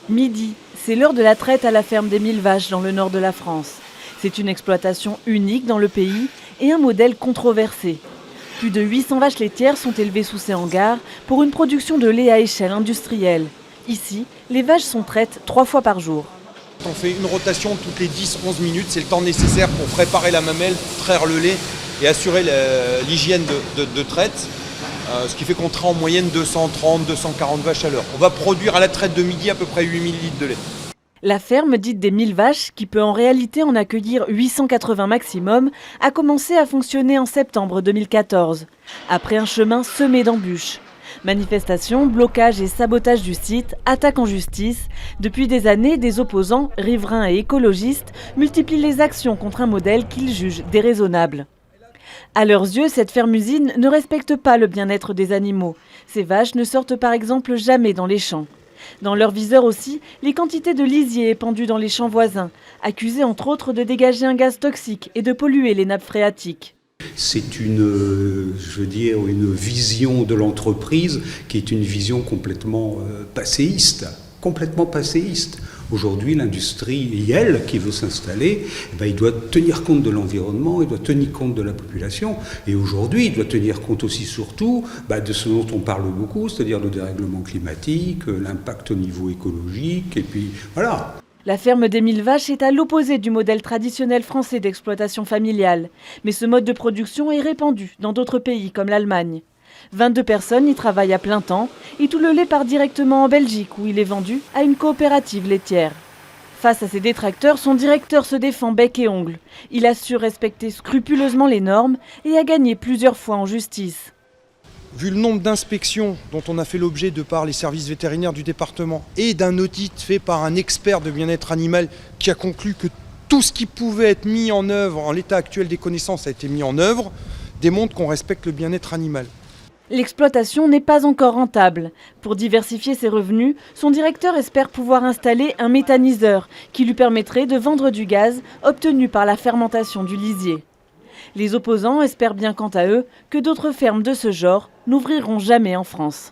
Midi, c'est l'heure de la traite à la ferme des 1000 vaches dans le nord de la France. C'est une exploitation unique dans le pays et un modèle controversé. Plus de 800 vaches laitières sont élevées sous ces hangars pour une production de lait à échelle industrielle. Ici, les vaches sont traites 3 fois par jour. On fait une rotation toutes les 10-11 minutes, c'est le temps nécessaire pour préparer la mamelle, traire le lait et assurer l'hygiène de traite. Ce qui fait qu'on traite en moyenne 230-240 vaches à l'heure. On va produire à la traite de midi à peu près 8000 litres de lait. La ferme dite des 1000 vaches, qui peut en réalité en accueillir 880 maximum, a commencé à fonctionner en septembre 2014, après un chemin semé d'embûches. Manifestations, blocages et sabotage du site, attaques en justice. Depuis des années, des opposants, riverains et écologistes, multiplient les actions contre un modèle qu'ils jugent déraisonnable. À leurs yeux, cette ferme-usine ne respecte pas le bien-être des animaux. Ces vaches ne sortent par exemple jamais dans les champs. Dans leur viseur aussi, les quantités de lisier épandues dans les champs voisins, accusés entre autres de dégager un gaz toxique et de polluer les nappes phréatiques. C'est une vision de l'entreprise qui est une vision complètement passéiste. Aujourd'hui, l'industrie, elle, qui veut s'installer, il doit tenir compte de l'environnement, il doit tenir compte de la population. Et aujourd'hui, il doit tenir compte aussi, surtout, de ce dont on parle beaucoup, c'est-à-dire le dérèglement climatique, l'impact au niveau écologique, et puis voilà. La ferme des 1000 vaches est à l'opposé du modèle traditionnel français d'exploitation familiale. Mais ce mode de production est répandu dans d'autres pays comme l'Allemagne. 22 personnes y travaillent à plein temps et tout le lait part directement en Belgique où il est vendu à une coopérative laitière. Face à ses détracteurs, son directeur se défend bec et ongles. Il assure respecter scrupuleusement les normes et a gagné plusieurs fois en justice. Vu le nombre d'inspections dont on a fait l'objet de par les services vétérinaires du département et d'un audit fait par un expert de bien-être animal qui a conclu que tout ce qui pouvait être mis en œuvre en l'état actuel des connaissances a été mis en œuvre, démontre qu'on respecte le bien-être animal. L'exploitation n'est pas encore rentable. Pour diversifier ses revenus, son directeur espère pouvoir installer un méthaniseur qui lui permettrait de vendre du gaz obtenu par la fermentation du lisier. Les opposants espèrent bien quant à eux que d'autres fermes de ce genre n'ouvriront jamais en France.